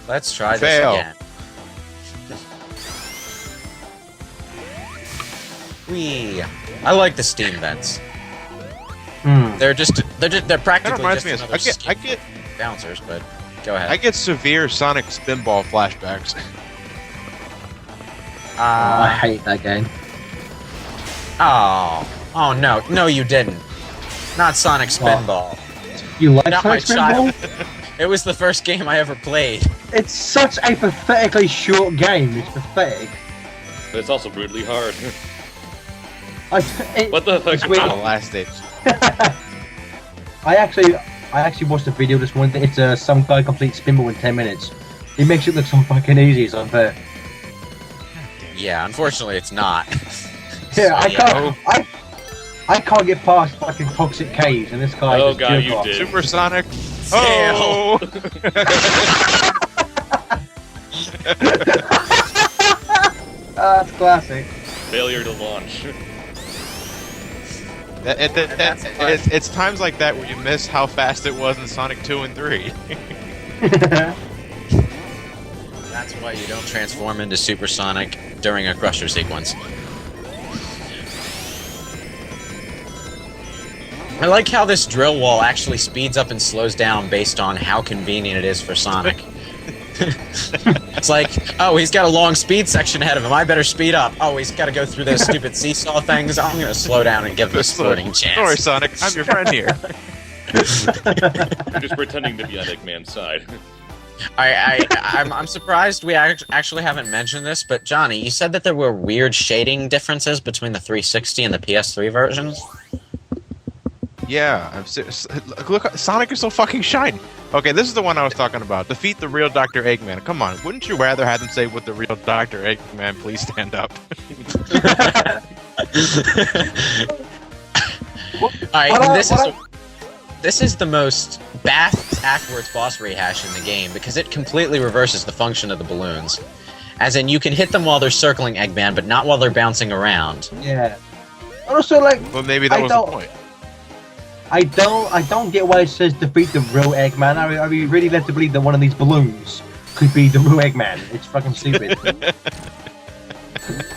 Let's try Fail. this again. Whee! I like the steam vents. They're practically That reminds just me another of, I get bouncers, but go ahead. I get severe Sonic Spinball flashbacks. I hate that game. Oh no, you didn't. Not Sonic Spinball. You like Not Sonic my Spinball? child. It was the first game I ever played. It's such a pathetically short game. It's pathetic. But it's also brutally hard. What the fuck? On the last stage. I actually watched a video this morning. It's some guy completes Spinball in 10 minutes. He makes it look so fucking easy. It's unfair. Yeah, unfortunately, it's not. Yeah, I can't get past fucking toxic caves, and this guy. Oh just god, jerk you off. did. Supersonic. Oh! That's classic. Failure to launch. It's times like that where you miss how fast it was in Sonic 2 and 3. That's why you don't transform into Supersonic during a Crusher sequence. I like how this drill wall actually speeds up and slows down based on how convenient it is for Sonic. It's like, oh, he's got a long speed section ahead of him, I better speed up. Oh, he's got to go through those stupid seesaw things, I'm going to slow down and give him a sporting chance. Sorry, Sonic, I'm your friend here. You're just pretending to be on Eggman's side. I'm surprised we actually haven't mentioned this, but Johnny, you said that there were weird shading differences between the 360 and the PS3 versions? Yeah, I'm serious. Look, Sonic is so fucking shiny. Okay, this is the one I was talking about. Defeat the real Dr. Eggman. Come on, wouldn't you rather have them say with the real Dr. Eggman, please stand up? Alright, this is the most backwards boss rehash in the game because it completely reverses the function of the balloons. As in, you can hit them while they're circling Eggman, but not while they're bouncing around. Yeah. Also, like, well, maybe that was the point. I don't get why it says defeat the real Eggman. Are we really led to believe that one of these balloons could be the real Eggman? It's fucking stupid.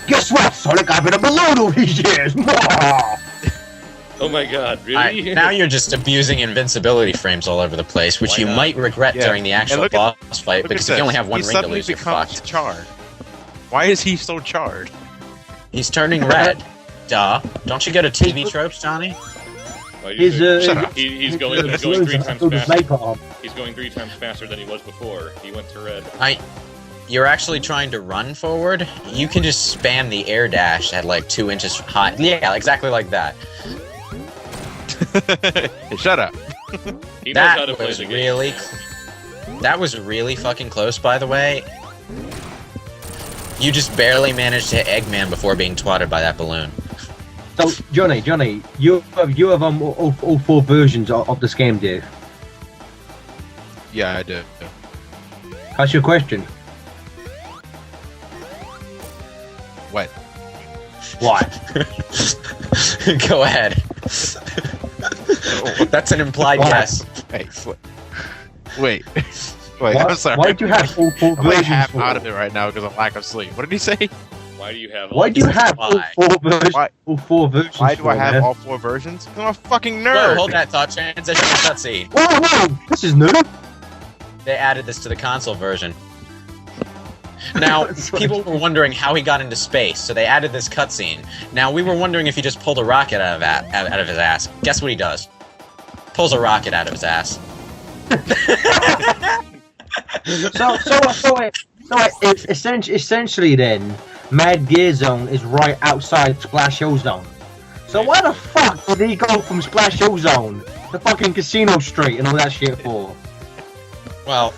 Guess what, Sonic? I've been a balloon all these years! Oh my god, really? Now you're just abusing invincibility frames all over the place, which you might regret during the actual boss fight, because if you only have one ring to lose, you're fucked. Charred. Why is he so charred? He's turning red. Duh. Don't you go to TV tropes, Johnny? He's going 3 times faster. He's going 3 times faster than he was before. He went to red. You're actually trying to run forward? You can just spam the air dash at like 2 inches high. Yeah, exactly like that. Shut up. He knows how to play the game. That was really fucking close, by the way. You just barely managed to hit Eggman before being twatted by that balloon. So, Johnny, you have all 4 versions of this game, do you? Yeah, I do. That's your question. What? Why? Go ahead. That's an implied yes. Wait, I'm sorry. Why do you have all 4 versions? I'm half out of it right now because of lack of sleep. What did he say? Why do you have all 4 versions? All 4 versions. Why do I have all 4 versions? I'm a fucking nerd. Whoa, hold that thought. Transition cutscene. Whoa! This is new. They added this to the console version. Now, people were wondering how he got into space, so they added this cutscene. Now, we were wondering if he just pulled a rocket out of his ass. Guess what he does? Pulls a rocket out of his ass. Essentially then, Mad Gear Zone is right outside Splash Hill Zone. So why the fuck did he go from Splash Hill Zone to fucking Casino Street and all that shit for? Well,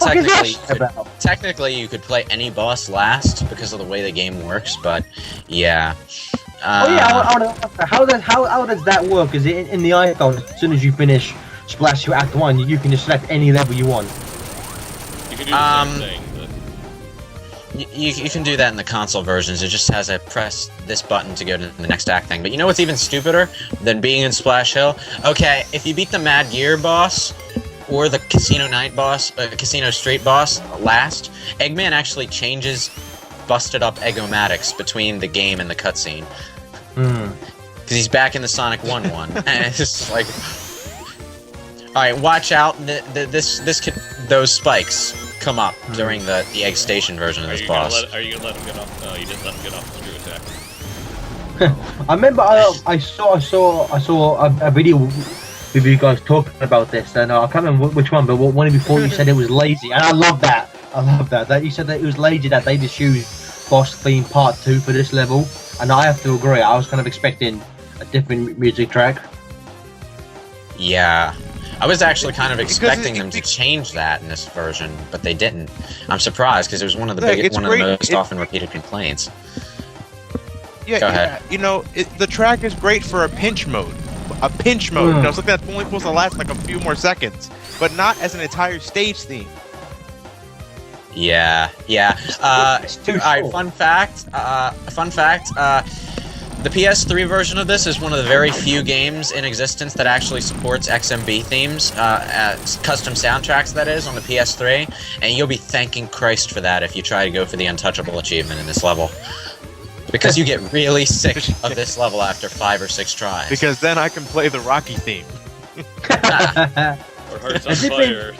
technically you could play any boss last because of the way the game works, but yeah. How does that work? Is it in the iPhone, as soon as you finish Splash Hill Act 1, you can just select any level you want? You can do the same thing, but... You can do that in the console versions. It just has a press this button to go to the next act thing. But you know what's even stupider than being in Splash Hill? Okay, if you beat the Mad Gear boss, or the Casino Night boss, Casino Street boss last, Eggman actually changes busted up Eggomatics between the game and the cutscene. Because he's back in the Sonic 1-1. And it's just like... Alright, watch out. Those spikes come up during the Egg Station version of this boss. Are you gonna let him get off? No, you didn't let him get off the screw attack. I remember I saw a video with you guys talking about this, and I can't remember which one, but one before you said it was lazy, and I love that. That you said that it was lazy that they just used Boss Theme Part 2 for this level, and I have to agree. I was kind of expecting a different music track. Yeah. I was actually kind of expecting them to change that in this version, but they didn't. I'm surprised because it was one of the most often repeated complaints. Yeah, Go ahead. You know, the track is great for a pinch mode. A pinch mode. You know, something that's only supposed to last like a few more seconds, but not as an entire stage theme. Yeah. Alright, fun fact. The PS3 version of this is one of the very few games in existence that actually supports XMB themes, custom soundtracks that is, on the PS3, and you'll be thanking Christ for that if you try to go for the Untouchable achievement in this level. Because you get really sick of this level after 5 or 6 tries. Because then I can play the Rocky theme. Or Hearts on Fire.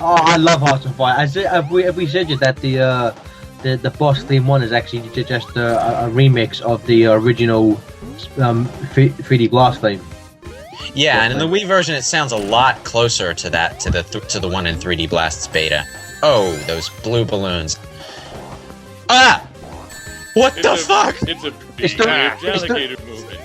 Oh, I love Hearts on Fire. Have we said yet that the boss theme 1 is actually just a remix of the original 3D Blast theme? Yeah, and in the Wii version, it sounds a lot closer to that to the one in 3D Blast's beta. Oh, those blue balloons! Ah! What the fuck? It's a alligator movement.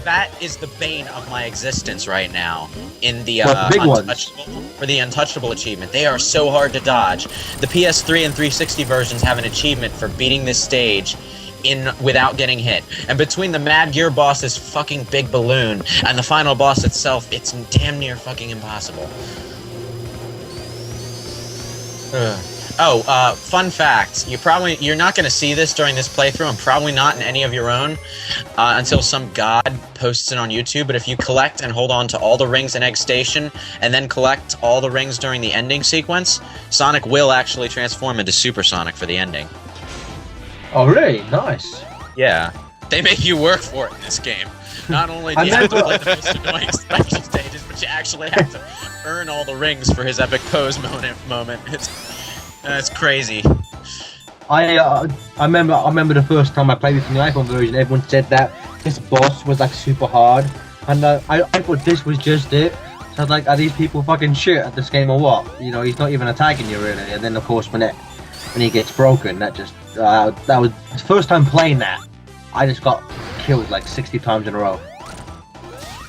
That is the bane of my existence right now in the Untouchable achievement. They are so hard to dodge. The PS3 and 360 versions have an achievement for beating this stage without getting hit. And between the Mad Gear boss's fucking big balloon and the final boss itself, it's damn near fucking impossible. Fun fact. You're not going to see this during this playthrough, and probably not in any of your own, until some god posts it on YouTube, but if you collect and hold on to all the rings in Egg Station, and then collect all the rings during the ending sequence, Sonic will actually transform into Super Sonic for the ending. Oh, really? Nice. Yeah. They make you work for it in this game. Not only do you have to play the most annoying special stages, but you actually have to earn all the rings for his epic pose moment. It's crazy. I remember the first time I played this in the iPhone version, everyone said that this boss was like super hard, and I thought this was just it. So I was like, are these people fucking shit at this game or what? You know, he's not even attacking you really. And then of course when he gets broken, that was the first time playing that. I just got killed like 60 times in a row.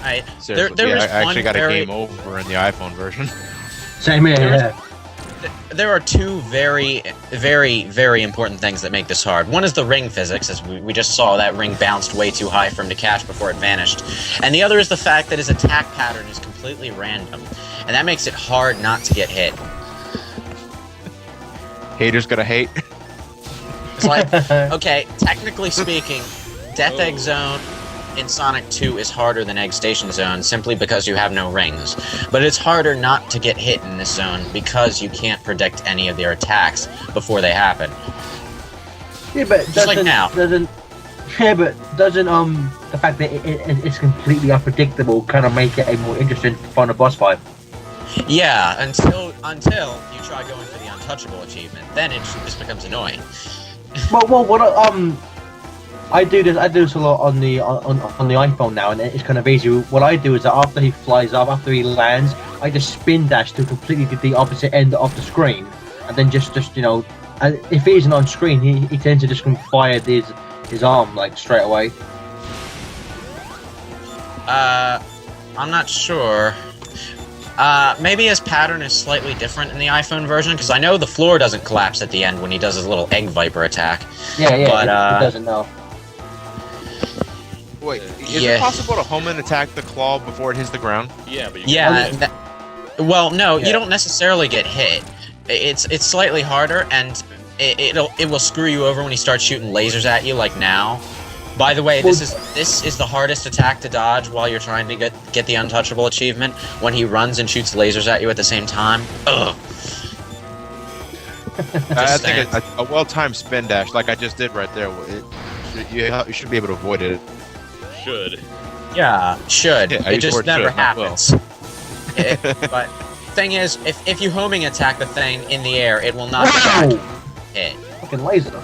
I actually got a game over in the iPhone version. Same here. Yeah. There are two very, very, very important things that make this hard. One is the ring physics, as we just saw that ring bounced way too high for him to catch before it vanished. And the other is the fact that his attack pattern is completely random, and that makes it hard not to get hit. Haters gonna hate. It's like, okay, technically speaking, Death Egg Zone in Sonic 2 is harder than Egg Station Zone simply because you have no rings. But it's harder not to get hit in this zone because you can't predict any of their attacks before they happen. Yeah, but just like now. Doesn't the fact that it's completely unpredictable kind of make it a more interesting, fun boss fight? Yeah, until you try going for the Untouchable achievement, then it just becomes annoying. I do this a lot on the iPhone now, and it's kind of easy. What I do is that after he flies up, after he lands, I just spin dash to completely the opposite end of the screen, and then just you know, if he isn't on screen, he tends to just fire his arm like straight away. I'm not sure. Maybe his pattern is slightly different in the iPhone version, because I know the floor doesn't collapse at the end when he does his little egg viper attack. Yeah, but, it doesn't know. Wait, is it possible to home and attack the claw before it hits the ground? Yeah, but you can you don't necessarily get hit. It's slightly harder, and it will screw you over when he starts shooting lasers at you, like now. By the way, this is the hardest attack to dodge while you're trying to get the untouchable achievement. When he runs and shoots lasers at you at the same time. Ugh. I think a well-timed spin dash, like I just did right there, you should be able to avoid it. Should. Yeah, should. Yeah, it just never should, not will. happens. But thing is, if you homing attack the thing in the air, it will not hit. Fucking laser.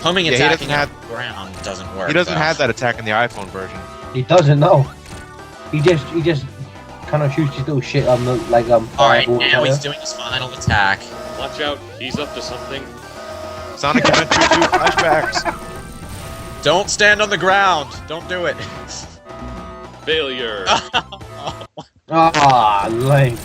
Homing Yeah, attacking on the ground doesn't work. He doesn't though. have that attack in the iPhone version. He doesn't know. He just kind of shoots his little shit on the Alright, fireball now or he's whatever. doing his final attack. Watch out, he's up to something. Sonic Adventure 2 flashbacks. Don't stand on the ground. Don't do it. Failure. Ah, lame.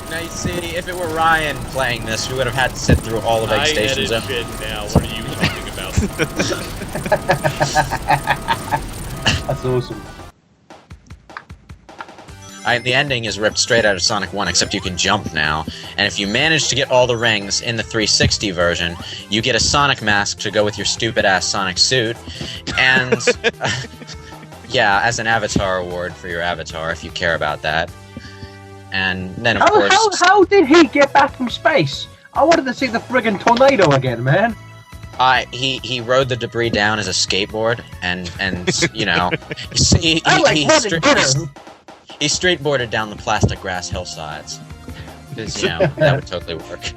Now you see, if it were Ryan playing this, we would have had to sit through all of Egg Station Zone. Shit now. What are you talking about? That's awesome. The ending is ripped straight out of Sonic 1, except you can jump now. And if you manage to get all the rings in the 360 version, you get a Sonic mask to go with your stupid-ass Sonic suit. And, yeah, as an avatar award for your avatar, if you care about that. And then, of course... How did he get back from space? I wanted to see the friggin' tornado again, man. He rode the debris down as a skateboard, and you know... He streetboarded down the plastic grass hillsides. Because, you know, that would totally work.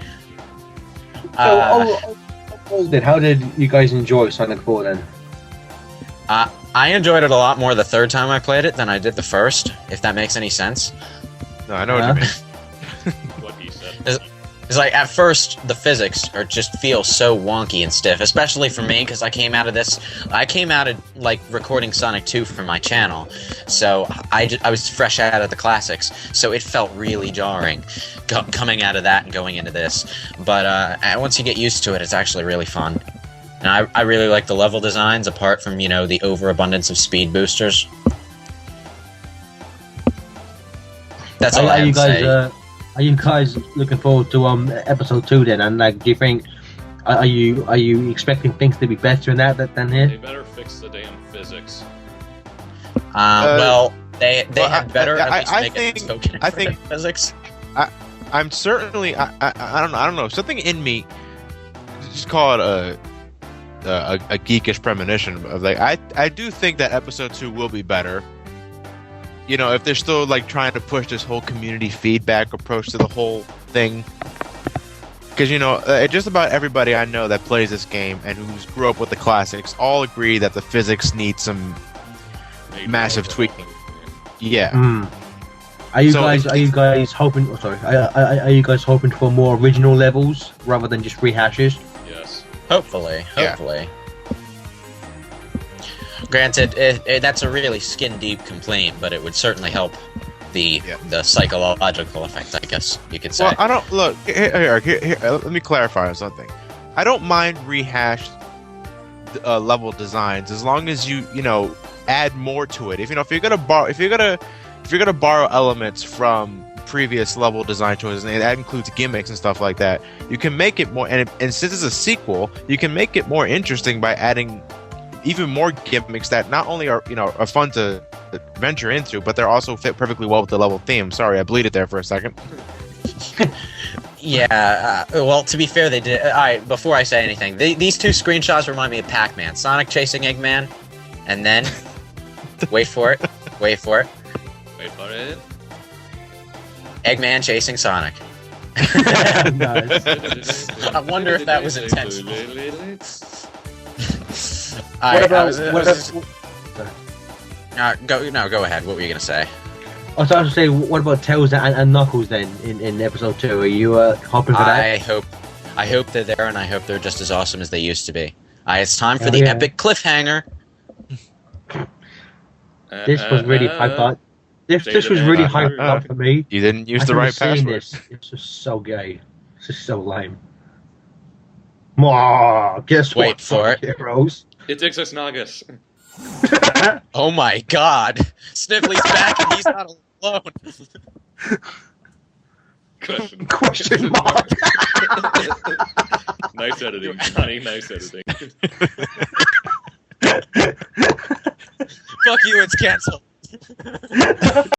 How did you guys enjoy Sonic 4 then? I enjoyed it a lot more the third time I played it than I did the first, if that makes any sense. No, I know what you mean. What he said. It's like, at first, the physics just feel so wonky and stiff, especially for me, because I came out of, like, recording Sonic 2 for my channel, so I was fresh out of the classics, so it felt really jarring, coming out of that and going into this, but once you get used to it, it's actually really fun. And I really like the level designs, apart from, you know, the overabundance of speed boosters. That's all I have to say. Are you guys looking forward to episode 2 then? And like, do you think are you expecting things to be better in that than here? They better fix the damn physics. Well, they had better at least make it spoken I think physics. I'm certainly I don't know, something in me, just call it a geekish premonition of like I do think that episode 2 will be better. You know, if they're still like trying to push this whole community feedback approach to the whole thing, because you know, just about everybody I know that plays this game and who's grew up with the classics all agree that the physics need some massive tweaking. Yeah. Are you guys hoping? Oh, sorry. Are you guys hoping for more original levels rather than just rehashes? Yes. Hopefully. Yeah. Granted, that's a really skin-deep complaint, but it would certainly help the psychological effect, I guess you could say. Well, I don't look here. Let me clarify on something. I don't mind rehashed level designs as long as you know add more to it. If you're gonna borrow elements from previous level design choices, and that includes gimmicks and stuff like that, you can make it more. And since it's a sequel, you can make it more interesting by adding even more gimmicks that not only are fun to venture into, but they're also fit perfectly well with the level theme. Sorry, I bleeded there for a second. Yeah, well, to be fair, they did. Alright, before I say anything, these two screenshots remind me of Pac-Man. Sonic chasing Eggman, and then... wait for it. Eggman chasing Sonic. Nice. I wonder if that was intentional. Go ahead. What were you gonna say? I was about to say, what about Tails and Knuckles then in episode 2? Are you hoping for that? I hope they're there, and I hope they're just as awesome as they used to be. It's time for the epic cliffhanger. This was really hyped up. This was really hyped up for me. You didn't use the right password. It's just so gay. It's just so lame. Mwah, guess what? Wait for it. Heroes. It's Ixis Nagus. Oh my god. Sniffly's back and he's not alone. Question mark. Nice editing, Johnny. Nice editing. Fuck you, it's canceled.